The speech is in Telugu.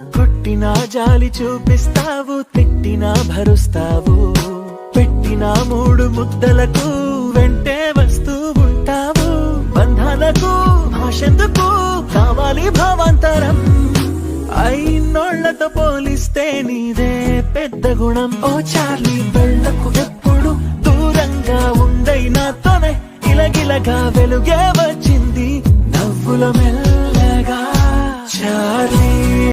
కొట్టినా జాలి చూపిస్తావు, తిట్టినా భరుస్తావు, పెట్టిన మూడు ముద్దలకు వెంటే వస్తూ ఉంటావు. బంధాలకు భాషెందుకు కావాలి భావాంతరం, అయినోళ్లతో పోలిస్తే నీదే పెద్ద గుణం. ఓ చార్లీ వెళ్ళకు ఎప్పుడు దూరంగా ఉండై నాతోనే ఇలగిలగా వెలుగే